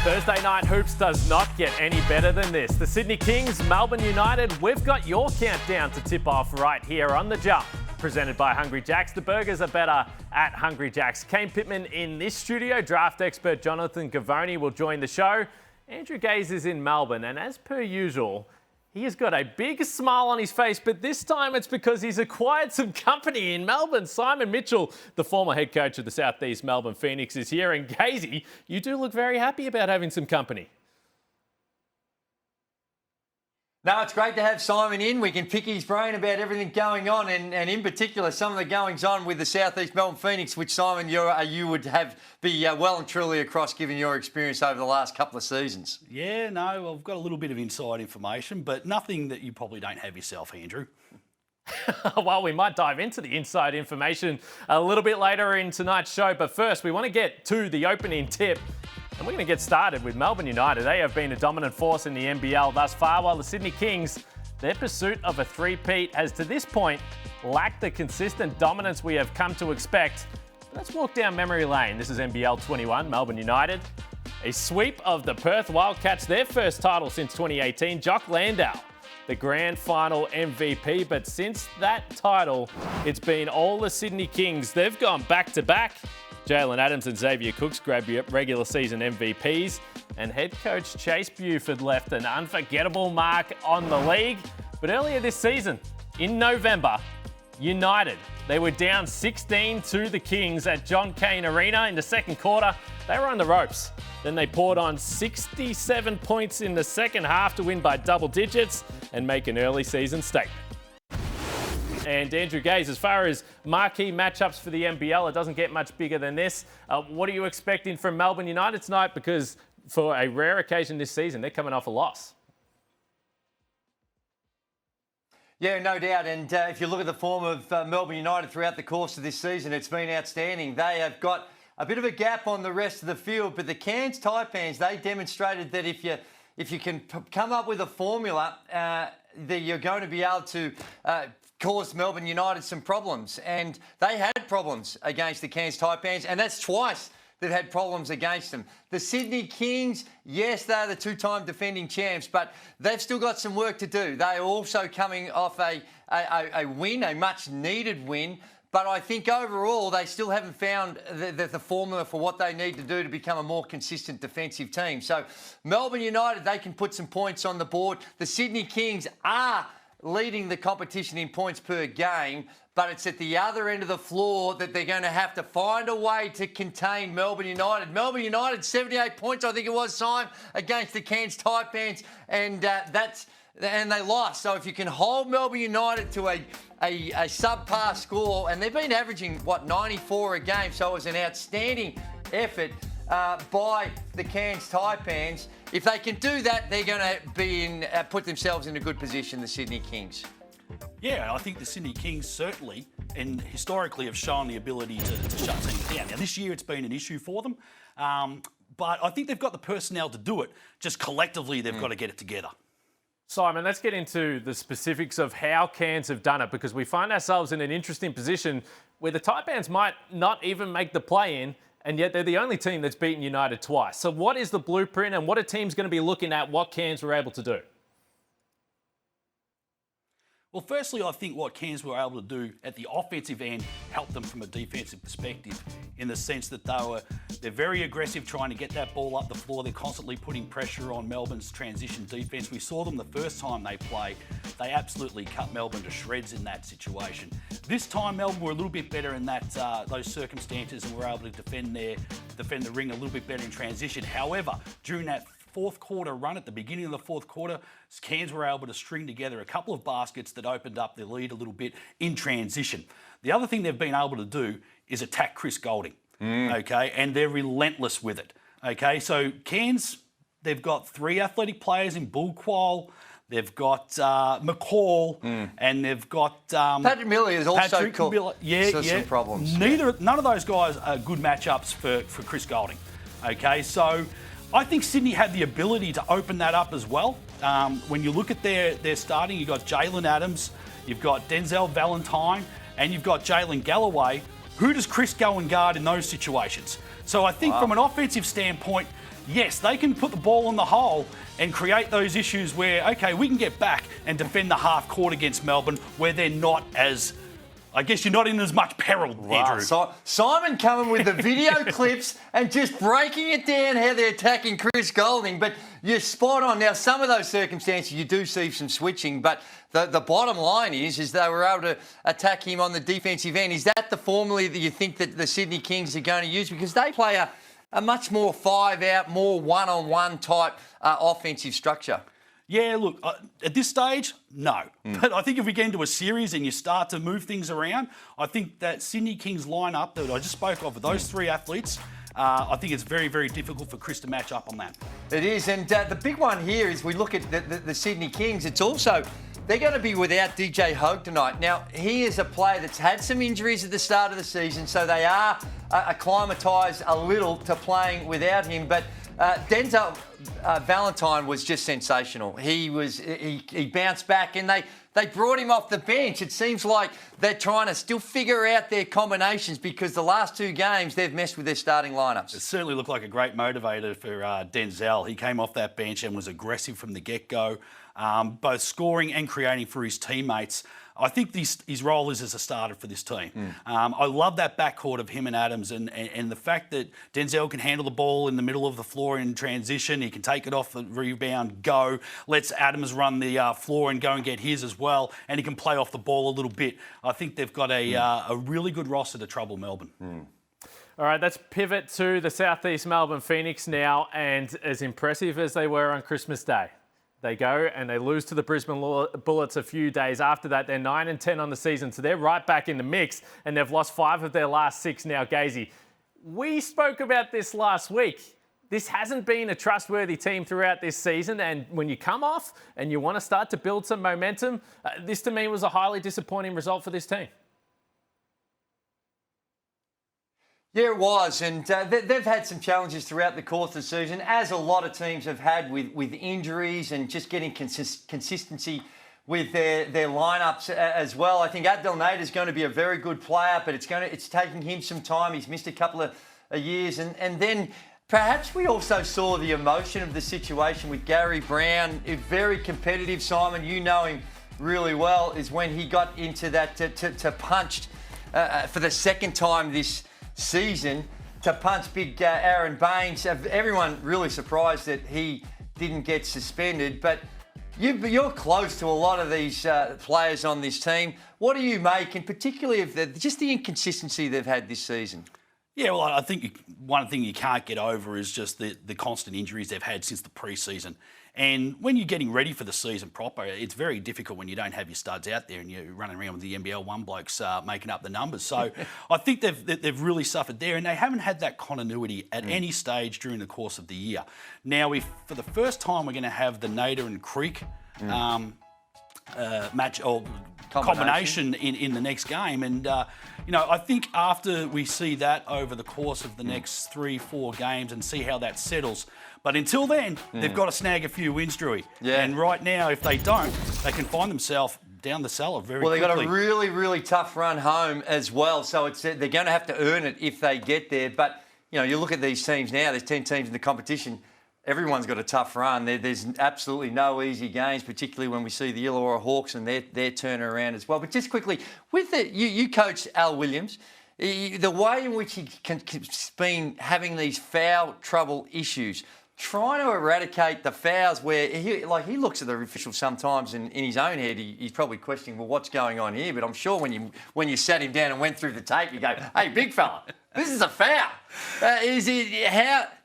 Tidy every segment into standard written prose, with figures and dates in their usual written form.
Thursday night hoops does not get any better than this. The Sydney Kings, Melbourne United, we've got your countdown to tip off right here on The Jump. Presented by Hungry Jacks. The burgers are better at Hungry Jacks. Kane Pittman in this studio. Draft expert Jonathan Gavoni will join the show. Andrew Gazey is in Melbourne, and as per usual, he has got a big smile on his face, but this time it's because he's acquired some company in Melbourne. Simon Mitchell, the former head coach of the Southeast Melbourne Phoenix, is here. And Gazey, you do look very happy about having some company. No, it's great to have Simon in. We can pick his brain about everything going on, and in particular some of the goings-on with the Southeast Melbourne Phoenix, which, Simon, you would be well and truly across, given your experience over the last couple of seasons. Yeah, no, I've got a little bit of inside information, but nothing that you probably don't have yourself, Andrew. Well, we might dive into the inside information a little bit later in tonight's show, but first we want to get to the opening tip. And we're going to get started with Melbourne United. They have been a dominant force in the NBL thus far, while the Sydney Kings, their pursuit of a three-peat has to this point lacked the consistent dominance we have come to expect. Let's walk down memory lane. This is NBL 21, Melbourne United. A sweep of the Perth Wildcats, their first title since 2018. Jock Landau, the grand final MVP, but since that title, it's been all the Sydney Kings. They've gone back-to-back. Jalen Adams and Xavier Cooks grabbed regular season MVPs, and head coach Chase Buford left an unforgettable mark on the league. But earlier this season, in November, United, they were down 16 to the Kings at John Cain Arena in the second quarter. They were on the ropes. Then they poured on 67 points in the second half to win by double digits and make an early season statement. And Andrew Gazey, as far as marquee matchups for the NBL, it doesn't get much bigger than this. What are you expecting from Melbourne United tonight? Because for a rare occasion this season, they're coming off a loss. Yeah, no doubt. And if you look at the form of Melbourne United throughout the course of this season, it's been outstanding. They have got a bit of a gap on the rest of the field, but the Cairns Taipans, they demonstrated that if you can come up with a formula, that you're going to be able to caused Melbourne United some problems, and they had problems against the Cairns Taipans, and that's twice they've had problems against them. The Sydney Kings, yes, they're the two-time defending champs, but they've still got some work to do. They are also coming off a win, a much-needed win, but I think overall they still haven't found the formula for what they need to do to become a more consistent defensive team. So Melbourne United, they can put some points on the board. The Sydney Kings are leading the competition in points per game, but it's at the other end of the floor that they're going to have to find a way to contain Melbourne United. Melbourne United, 78 points, I think it was, Simon, against the Cairns Taipans, and they lost. So if you can hold Melbourne United to a subpar score, and they've been averaging, 94 a game, so it was an outstanding effort by the Cairns Taipans. If they can do that, they're going to put themselves in a good position, the Sydney Kings. Yeah, I think the Sydney Kings certainly and historically have shown the ability to shut teams down. Now, this year it's been an issue for them, but I think they've got the personnel to do it. Just collectively, they've got to get it together. Simon, let's get into the specifics of how Cairns have done it, because we find ourselves in an interesting position where the Taipans might not even make the play-in, and yet they're the only team that's beaten United twice. So what is the blueprint, and what are teams going to be looking at what Cairns were able to do? Well, firstly, I think what Cairns were able to do at the offensive end helped them from a defensive perspective, in the sense that they're very aggressive trying to get that ball up the floor. They're constantly putting pressure on Melbourne's transition defence. We saw them the first time they played. They absolutely cut Melbourne to shreds in that situation. This time, Melbourne were a little bit better in those circumstances and were able to defend the ring a little bit better in transition. However, during that fourth quarter run, at the beginning of the fourth quarter, Cairns were able to string together a couple of baskets that opened up their lead a little bit in transition. The other thing they've been able to do is attack Chris Goulding, okay, and they're relentless with it, okay. So Cairns, they've got three athletic players in Bullquall. They've got McCall, and they've got Patrick Miller is also some problems. None of those guys are good matchups for Chris Goulding, okay. So I think Sydney had the ability to open that up as well. When you look at their starting, you've got Jalen Adams, you've got Denzel Valentine, and you've got Jalen Galloway. Who does Chris go and guard in those situations? So I think from an offensive standpoint, yes, they can put the ball in the hole and create those issues where, okay, we can get back and defend the half court against Melbourne where they're not as, I guess you're not in as much peril, Andrew. So Simon coming with the video clips and just breaking it down how they're attacking Chris Golding. But you're spot on. Now, some of those circumstances you do see some switching, but the bottom line is they were able to attack him on the defensive end. Is that the formula that you think that the Sydney Kings are going to use? Because they play a much more five-out, more one-on-one type offensive structure. Yeah, look, at this stage, no. But I think if we get into a series and you start to move things around, I think that Sydney Kings lineup that I just spoke of with those three athletes, I think it's very, very difficult for Chris to match up on that. It is, and the big one here is we look at the Sydney Kings. It's also, they're going to be without DJ Hogue tonight. Now, he is a player that's had some injuries at the start of the season, so they are acclimatised a little to playing without him, but Denzel Valentine was just sensational. He bounced back and they brought him off the bench. It seems like they're trying to still figure out their combinations because the last two games they've messed with their starting lineups. It certainly looked like a great motivator for Denzel. He came off that bench and was aggressive from the get-go, both scoring and creating for his teammates. I think his role is as a starter for this team. I love that backcourt of him and Adams and the fact that Denzel can handle the ball in the middle of the floor in transition. He can take it off the rebound, go, lets Adams run the floor and go and get his as well, and he can play off the ball a little bit. I think they've got a really good roster to trouble Melbourne. All right, let's pivot to the Southeast Melbourne Phoenix now, and as impressive as they were on Christmas Day, they go and they lose to the Brisbane Bullets a few days after that. They're 9-10 on the season, so they're right back in the mix, and they've lost 5 of their last 6 now. Gazey, we spoke about this last week. This hasn't been a trustworthy team throughout this season, and when you come off and you want to start to build some momentum, this to me was a highly disappointing result for this team. Yeah, it was, and they've had some challenges throughout the course of the season, as a lot of teams have had with injuries and just getting consistency with their lineups as well. I think Abdel Nader is going to be a very good player, but it's taking him some time. He's missed a couple of years, and then perhaps we also saw the emotion of the situation with Gary Brown. Very competitive, Simon. You know him really well. Is when he got into that to punched for the second time this season to punch big Aaron Baines. Everyone really surprised that he didn't get suspended, but you're close to a lot of these players on this team. What do you make, and particularly of just the inconsistency they've had this season? Yeah, well, I think one thing you can't get over is just the constant injuries they've had since the pre-season. And when you're getting ready for the season proper, it's very difficult when you don't have your studs out there and you're running around with the NBL 1 blokes making up the numbers. So I think they've really suffered there, and they haven't had that continuity at any stage during the course of the year. Now, for the first time, we're going to have the Nader and Creek match or combination in the next game. And, I think after we see that over the course of the next 3-4 games and see how that settles. But until then, they've got to snag a few wins, Drewy. Yeah. And right now, if they don't, they can find themselves down the cellar very quickly. Well, they've got a really, really tough run home as well. So they're going to have to earn it if they get there. But, you look at these teams now, there's 10 teams in the competition. Everyone's got a tough run. There's absolutely no easy games, particularly when we see the Illawarra Hawks and their turn around as well. But just quickly, with you coached Al Williams, the way in which he's been having these foul trouble issues, trying to eradicate the fouls where he looks at the official sometimes and in his own head he's probably questioning, well, what's going on here? But I'm sure when you sat him down and went through the tape, you go, hey, big fella, this is a foul. They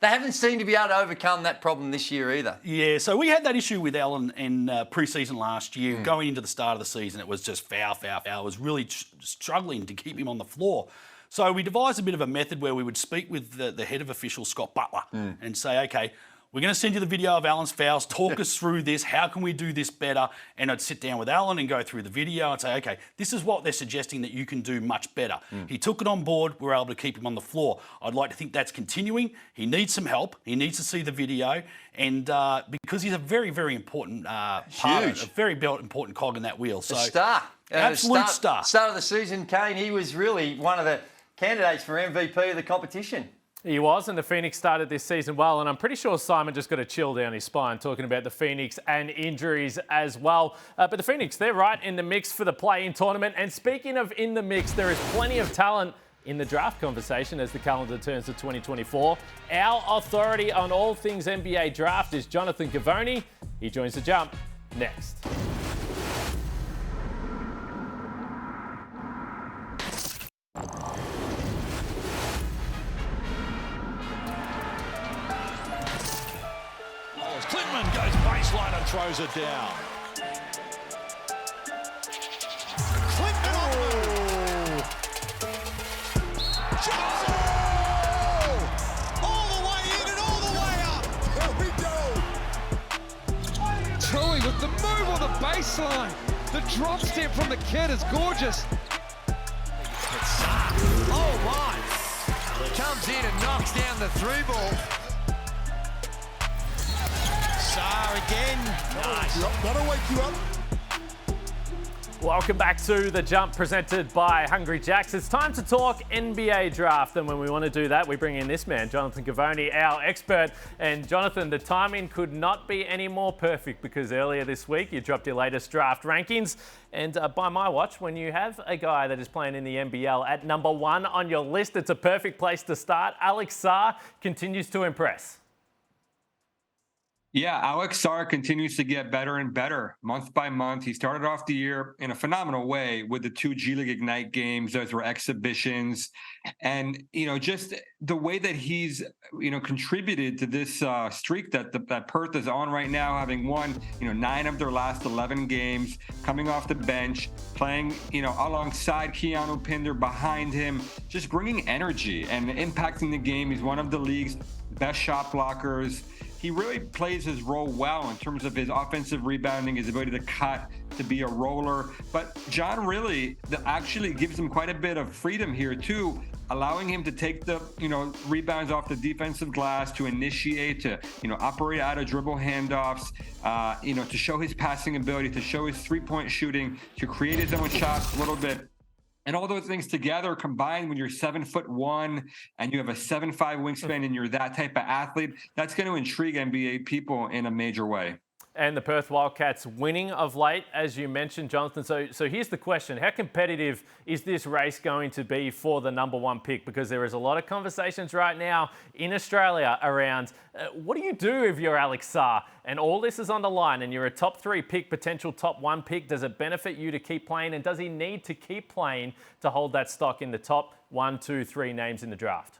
haven't seemed to be able to overcome that problem this year either. Yeah, so we had that issue with Alan in pre-season last year. Going into the start of the season, it was just foul. It was really struggling to keep him on the floor. So we devised a bit of a method where we would speak with the head of officials, Scott Butler, and say, okay, we're going to send you the video of Alan's fouls. Talk us through this. How can we do this better? And I'd sit down with Alan and go through the video and say, okay, this is what they're suggesting that you can do much better. He took it on board. We were able to keep him on the floor. I'd like to think that's continuing. He needs some help. He needs to see the video. And because he's a very, very important a very important cog in that wheel. So, star. Absolute star. Start of the season, Kane, he was really one of the candidates for MVP of the competition. He was, and the Phoenix started this season well, and I'm pretty sure Simon just got a chill down his spine talking about the Phoenix and injuries as well. But the Phoenix, they're right in the mix for the play-in tournament. And speaking of in the mix, there is plenty of talent in the draft conversation as the calendar turns to 2024. Our authority on all things NBA draft is Jonathan Gavoni. He joins The Jump next. Klintman goes baseline and throws it down. Klintman on the move. All the way in and all the way up. Here we go. Tui with the move on the baseline. The drop step from the kid is gorgeous. Oh my. Comes in and knocks down the three ball. Again. Nice. That'll wake you up. Welcome back to The Jump presented by Hungry Jacks. It's time to talk NBA draft. And when we want to do that, we bring in this man, Jonathan Gavoni, our expert. And Jonathan, the timing could not be any more perfect because earlier this week you dropped your latest draft rankings. And by my watch, when you have a guy that is playing in the NBL at number 1 on your list, it's a perfect place to start. Alex Sarr continues to impress. Yeah, Alex Sarr continues to get better and better month by month. He started off the year in a phenomenal way with the 2 G League Ignite games. Those were exhibitions. And, just the way that he's, contributed to this streak that Perth is on right now, having won, 9 of their last 11 games, coming off the bench, playing, alongside Keanu Pinder behind him, just bringing energy and impacting the game. He's one of the league's best shot blockers. He really plays his role well in terms of his offensive rebounding, his ability to cut, to be a roller. But John really actually gives him quite a bit of freedom here too, allowing him to take the, rebounds off the defensive glass, to initiate, to, operate out of dribble handoffs, to show his passing ability, to show his three-point shooting, to create his own shots a little bit. And all those things together combined when you're 7'1" and you have a 7'5" wingspan and you're that type of athlete, that's going to intrigue NBA people in a major way. And the Perth Wildcats winning of late, as you mentioned, Jonathan. So here's the question. How competitive is this race going to be for the number 1 pick? Because there is a lot of conversations right now in Australia around what do you do if you're Alex Sarr? And all this is on the line and you're a top 3 pick, potential top 1 pick. Does it benefit you to keep playing? And does he need to keep playing to hold that stock in the top 1, 2, 3 names in the draft?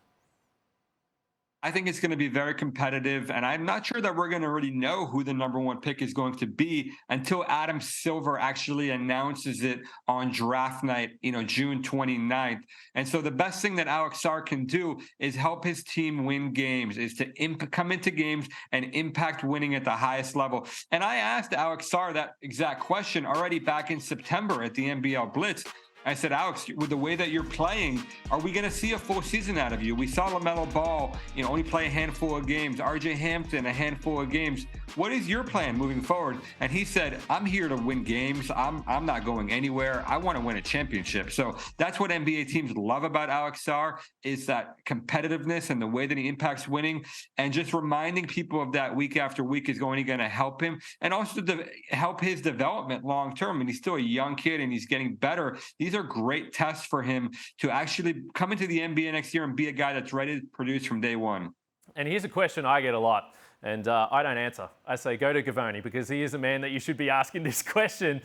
I think it's going to be very competitive, and I'm not sure that we're going to really know who the number 1 pick is going to be until Adam Silver actually announces it on draft night, June 29th. And so the best thing that Alex Sarr can do is help his team win games, is to come into games and impact winning at the highest level. And I asked Alex Sarr that exact question already back in September at the NBL Blitz. I said, Alex, with the way that you're playing, are we going to see a full season out of you? We saw LaMelo Ball, only play a handful of games. RJ Hampton, a handful of games. What is your plan moving forward? And he said, I'm here to win games. I'm not going anywhere. I want to win a championship. So that's what NBA teams love about Alex Sarr, is that competitiveness and the way that he impacts winning. And just reminding people of that week after week is only going to help him, and also to help his development long term. And he's still a young kid and he's getting better. These are great tests for him to actually come into the NBA next year and be a guy that's ready to produce from day one. And here's a question I get a lot, and I don't answer. I say go to Gavoni because he is the man that you should be asking this question.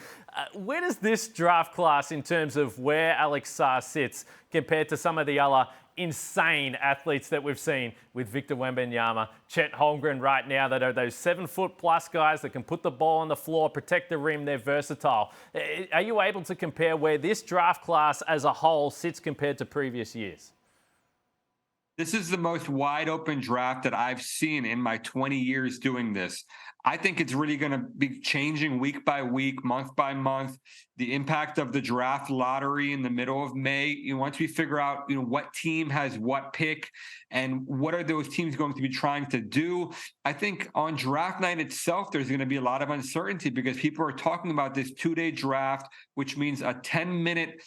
Where does this draft class, in terms of where Alex Sarr sits, compared to some of the other insane athletes that we've seen with Victor Wembanyama, Chet Holmgren right now, that are those 7-foot-plus guys that can put the ball on the floor, protect the rim, they're versatile. Are you able to compare where this draft class as a whole sits compared to previous years? This is the most wide open draft that I've seen in my 20 years doing this. I think it's really going to be changing week by week, month by month. The impact of the draft lottery in the middle of May. Once we figure out, what team has what pick and what are those teams going to be trying to do. I think on draft night itself, there's going to be a lot of uncertainty because people are talking about this 2-day draft, which means a 10-minute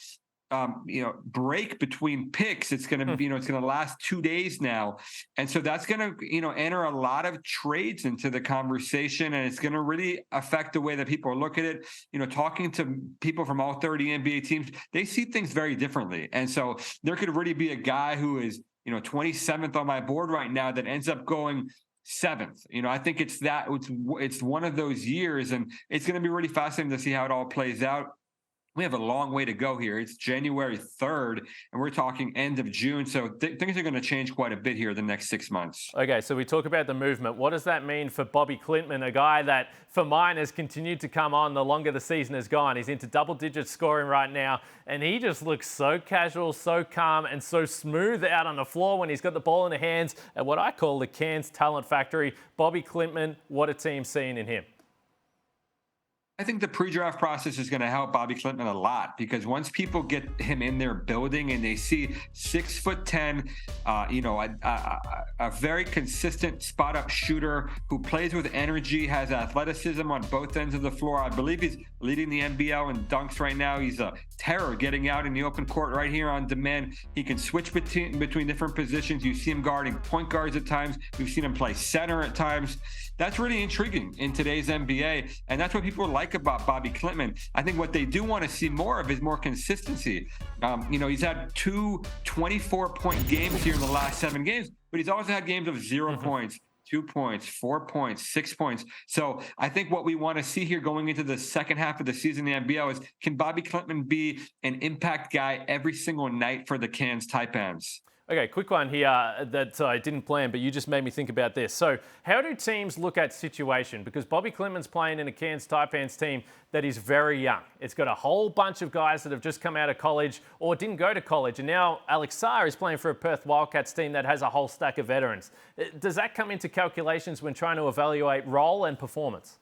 break between picks. It's going to, it's going to last 2 days now. And so that's going to, enter a lot of trades into the conversation, and it's going to really affect the way that people look at it. Talking to people from all 30 NBA teams, they see things very differently. And so there could really be a guy who is, 27th on my board right now that ends up going 7th. I think it's one of those years, and it's going to be really fascinating to see how it all plays out. We have a long way to go here. It's January 3rd, and we're talking end of June. So things are going to change quite a bit here the next 6 months. Okay, so we talk about the movement. What does that mean for Bobby Klintman, a guy that, for mine, has continued to come on the longer the season has gone? He's into double-digit scoring right now, and he just looks so casual, so calm, and so smooth out on the floor when he's got the ball in the hands at what I call the Cairns Talent Factory. Bobby Klintman, what a team's seeing in him. I think the pre-draft process is going to help Bobby Klintman a lot, because once people get him in their building and they see 6'10", a very consistent spot-up shooter who plays with energy, has athleticism on both ends of the floor. I believe he's leading the NBL in dunks right now. He's a terror getting out in the open court right here on demand. He can switch between different positions. You see him guarding point guards at times. We've seen him play center at times. That's really intriguing in today's NBA, and that's what people like about Bobby Klintman. I think what they do want to see more of is more consistency. He's had 2 24-point games here in the last 7 games, but he's also had games of 0 points, 2 points, 4 points, 6 points. So I think what we want to see here going into the second half of the season in the NBL is, can Bobby Klintman be an impact guy every single night for the Cairns Taipans? Okay, quick one here that I didn't plan, but you just made me think about this. So how do teams look at situation? Because Bobby Klintman's playing in a Cairns Taipans team that is very young. It's got a whole bunch of guys that have just come out of college or didn't go to college. And now Alex Sarr is playing for a Perth Wildcats team that has a whole stack of veterans. Does that come into calculations when trying to evaluate role and performance?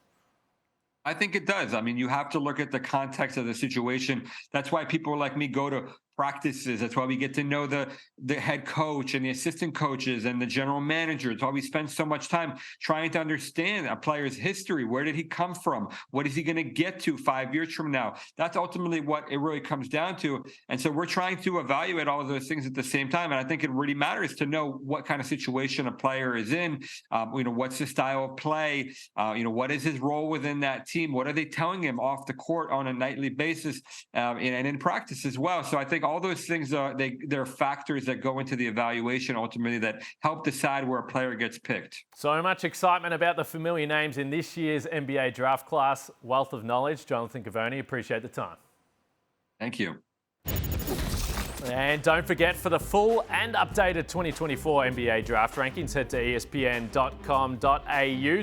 I think it does. I mean, you have to look at the context of the situation. That's why people like me go to practices. That's why we get to know the head coach and the assistant coaches and the general manager. It's why we spend so much time trying to understand a player's history. Where did he come from? What is he going to get to 5 years from now? That's ultimately what it really comes down to. And so we're trying to evaluate all of those things at the same time. And I think it really matters to know what kind of situation a player is in. What's his style of play? What is his role within that team? What are they telling him off the court on a nightly basis and in practice as well? So I think all those things they're factors that go into the evaluation ultimately that help decide where a player gets picked. So much excitement about the familiar names in this year's NBA draft class. Wealth of knowledge. Jonathan Cavoni, appreciate the time. Thank you. And don't forget, for the full and updated 2024 NBA draft rankings, head to espn.com.au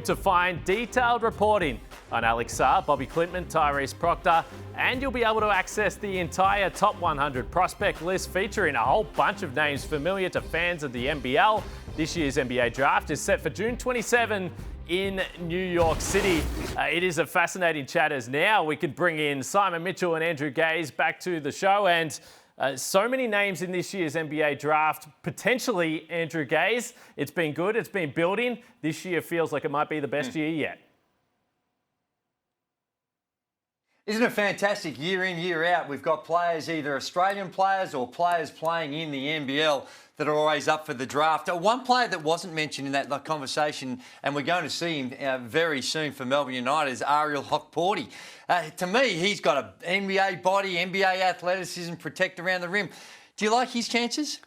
to find detailed reporting on Alex Sarr, Bobby Klintman, Tyrese Proctor, and you'll be able to access the entire top 100 prospect list featuring a whole bunch of names familiar to fans of the NBL. This year's NBA draft is set for June 27 in New York City. It is a fascinating chat as now we could bring in Simon Mitchell and Andrew Gazey back to the show, and so many names in this year's NBA draft, potentially Andrew Gazey. It's been good, it's been building. This year feels like it might be the best year yet. Isn't it fantastic? Year in, year out, we've got players, either Australian players or players playing in the NBL, that are always up for the draft. One player that wasn't mentioned in that conversation, and we're going to see him very soon for Melbourne United, is Ariel Hokporti. To me, he's got an NBA body, NBA athleticism, protect around the rim. Do you like his chances?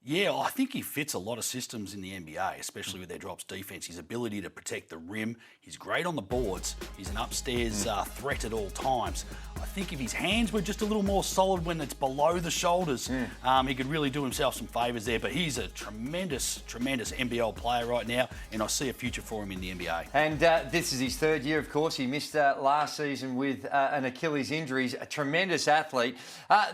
Yeah, I think he fits a lot of systems in the NBA, especially with their drops defense. His ability to protect the rim. He's great on the boards. He's an upstairs threat at all times. I think if his hands were just a little more solid when it's below the shoulders, he could really do himself some favours there. But he's a tremendous, tremendous NBL player right now, and I see a future for him in the NBA. And this is his third year, of course. He missed last season with an Achilles injury. He's a tremendous athlete.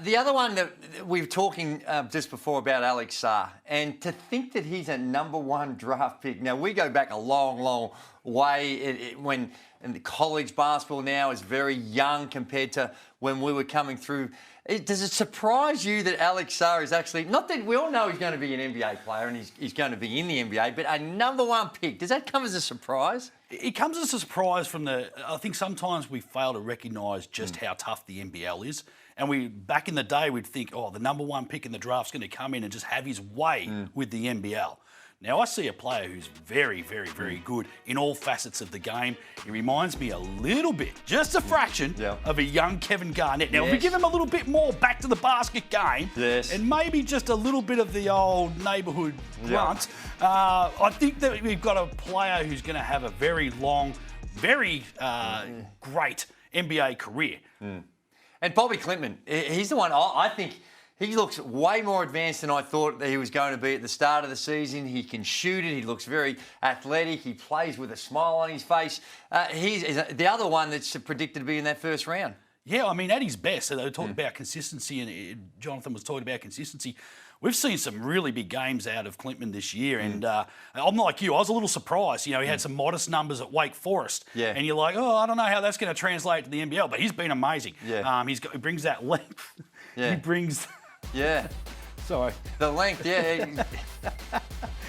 The other one that we were talking just before about Alex Sarr, and to think that he's a #1 draft pick. Now, we go back a long, long way when the college basketball now is very young compared to when we were coming through. Does it surprise you that Alex Sarr is actually, not that we all know he's going to be an NBA player and he's going to be in the NBA, but a #1 pick? Does that come as a surprise? It comes as a surprise I think sometimes we fail to recognise just how tough the NBL is. And back in the day, we'd think, oh, the number 1 pick in the draft's going to come in and just have his way with the NBL. Now, I see a player who's very, very, very good in all facets of the game. He reminds me a little bit, just a fraction, of a young Kevin Garnett. Now, if we give him a little bit more back to the basket game, and maybe just a little bit of the old neighbourhood grunt, I think that we've got a player who's going to have a very long, very great NBA career. And Bobby Klintman, he's the one I think he looks way more advanced than I thought that he was going to be at the start of the season. He can shoot it. He looks very athletic. He plays with a smile on his face. He's the other one that's predicted to be in that first round. Yeah, I mean, at his best. They talked about consistency, and Jonathan was talking about consistency. We've seen some really big games out of Klintman this year, and I'm like you. I was a little surprised. You know, he had some modest numbers at Wake Forest, and you're like, oh, I don't know how that's going to translate to the NBL, but he's been amazing. He brings that length. He brings... Sorry. The length,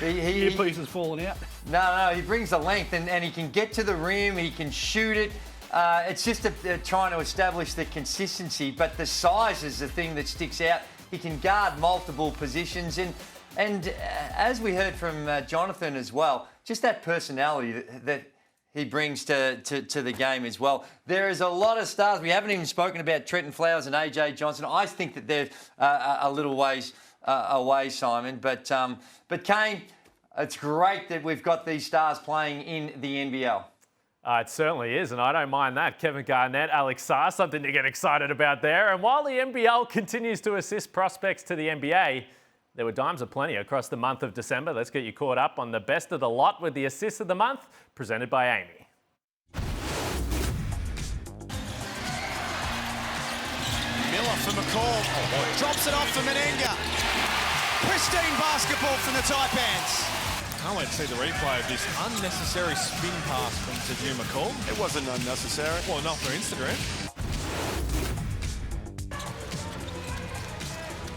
Earpiece is falling out. No, he brings the length, and he can get to the rim, he can shoot it. It's just trying to establish the consistency, but the size is the thing that sticks out. He can guard multiple positions, and as we heard from Jonathan as well, just that personality that he brings to the game as well. There is a lot of stars. We haven't even spoken about Trenton Flowers and AJ Johnson. I think that they're a little ways away, Simon. But Kane, it's great that we've got these stars playing in the NBL. It certainly is, and I don't mind that. Kevin Garnett, Alex Sarr, something to get excited about there. And while the NBL continues to assist prospects to the NBA, there were dimes aplenty across the month of December. Let's get you caught up on the best of the lot with the assists of the month, presented by Amy. Miller for McCall. Drops it off for Menenga. Pristine basketball from the Taipans. I can't wait to see the replay of this unnecessary spin pass from Tajir McCall. It wasn't unnecessary. Well, not for Instagram.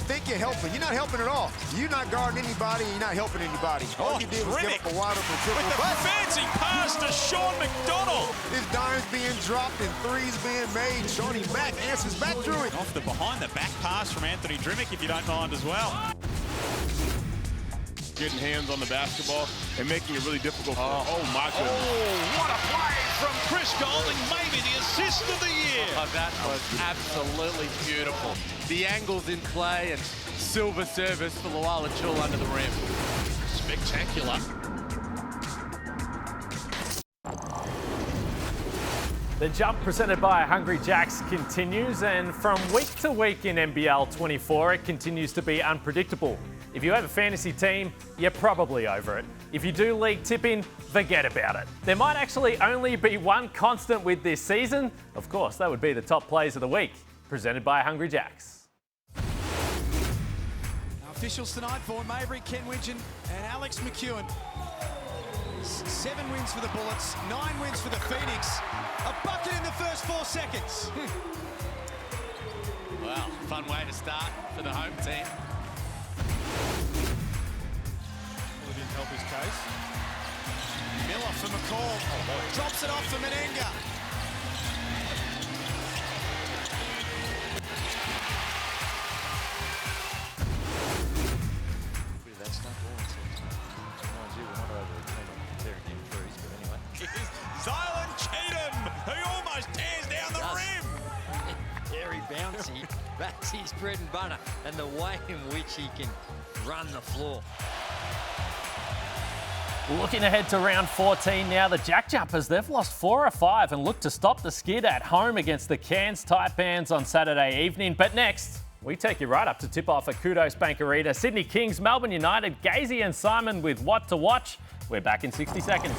Think you're helping. You're not helping at all. You're not guarding anybody. You're not helping anybody. All you did was give up a wide open triple. With the fancy pass to Sean McDonald. His dimes being dropped and threes being made. Shawnee Mack answers back through it. Off the behind the back pass from Anthony Drimmick, if you don't mind as well. Getting hands on the basketball and making it really difficult for him. Oh my goodness. Oh, what a play from Chris Golding, maybe the assist of the year. Oh, that was absolutely beautiful. The angles in play and silver service for Luala Chul under the rim. Spectacular. The jump presented by Hungry Jacks continues, and from week to week in NBL 24, it continues to be unpredictable. If you have a fantasy team, you're probably over it. If you do league tipping, forget about it. There might actually only be one constant with this season. Of course, that would be the top plays of the week, presented by Hungry Jacks. Officials tonight, Vaughan Mabry, Ken Widgeon and Alex McEwen. 7 wins for the Bullets, 9 wins for the Phoenix. A bucket in the first 4 seconds. Wow, fun way to start for the home team. Well, didn't help his case. Miller for McCall. Drops it off for Menenga. That stuff reminds you, we're not over the team of tearing in threes, but anyway. Zylan Cheatham, who almost tears down the rim. Very bouncy. That's his bread and butter, and the way in which he can run the floor. Looking ahead to round 14 now, the Jack Jumpers, they've lost 4 of 5 and look to stop the skid at home against the Cairns Taipans on Saturday evening. But next, we take you right up to tip-off at Kudos Bank Arena. Sydney Kings, Melbourne United, Gazey and Simon with what to watch. We're back in 60 seconds.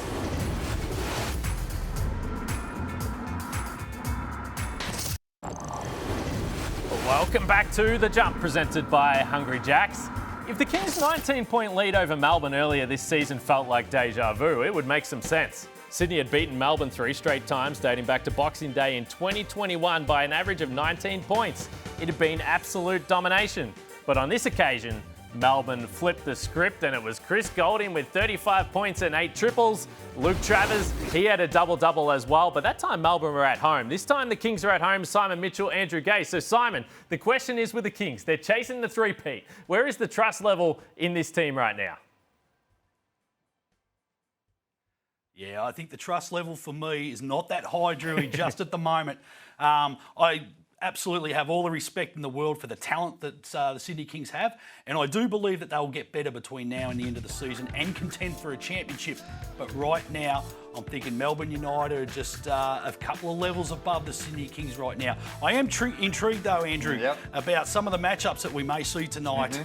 Welcome back to The Jump, presented by Hungry Jacks. If the Kings' 19-point lead over Melbourne earlier this season felt like deja vu, it would make some sense. Sydney had beaten Melbourne 3 straight times, dating back to Boxing Day in 2021 by an average of 19 points. It had been absolute domination. But on this occasion, Melbourne flipped the script, and it was Chris Golding with 35 points and 8 triples. Luke Travers, he had a double-double as well, but that time Melbourne were at home. This time the Kings are at home. Simon Mitchell, Andrew Gay. So Simon, the question is with the Kings. They're chasing the three-peat. Where is the trust level in this team right now? Yeah, I think the trust level for me is not that high, Drewy, just at the moment. I absolutely have all the respect in the world for the talent that the Sydney Kings have, and I do believe that they'll get better between now and the end of the season and contend for a championship. But right now, I'm thinking Melbourne United are just a couple of levels above the Sydney Kings right now. I am intrigued, though, Andrew, about some of the matchups that we may see tonight.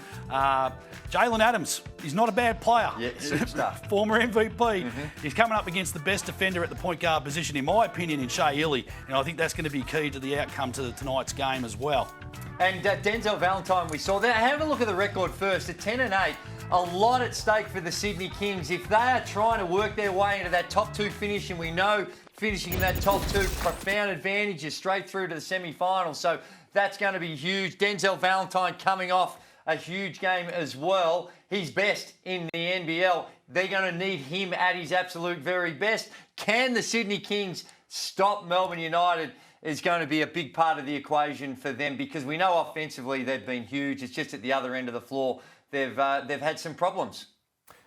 Jalen Adams, he's not a bad player. Yeah, superstar. Former MVP. He's coming up against the best defender at the point guard position, in my opinion, in Shea Ili, and I think that's going to be key to the outcome to tonight's game as well. And Denzel Valentine, we saw that. Have a look at the record first. At 10-8, a lot at stake for the Sydney Kings. If they are trying to work their way into that top 2 finish, and we know finishing in that top 2, profound advantages straight through to the semi-finals. So that's going to be huge. Denzel Valentine coming off a huge game as well. He's best in the NBL. They're going to need him at his absolute very best. Can the Sydney Kings stop Melbourne United? Is going to be a big part of the equation for them, because we know offensively they've been huge. It's just at the other end of the floor they've had some problems.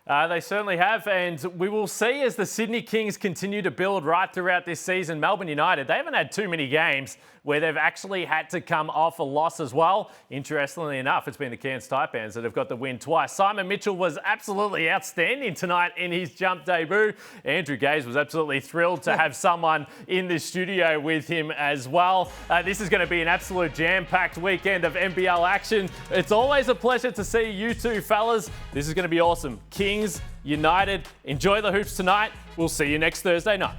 They certainly have, and we will see as the Sydney Kings continue to build right throughout this season. Melbourne United, they haven't had too many games where they've actually had to come off a loss as well. Interestingly enough, it's been the Cairns Taipans that have got the win twice. Simon Mitchell was absolutely outstanding tonight in his jump debut. Andrew Gaze was absolutely thrilled to have someone in the studio with him as well. This is going to be an absolute jam-packed weekend of NBL action. It's always a pleasure to see you two fellas. This is going to be awesome. Kings United, enjoy the hoops tonight. We'll see you next Thursday night.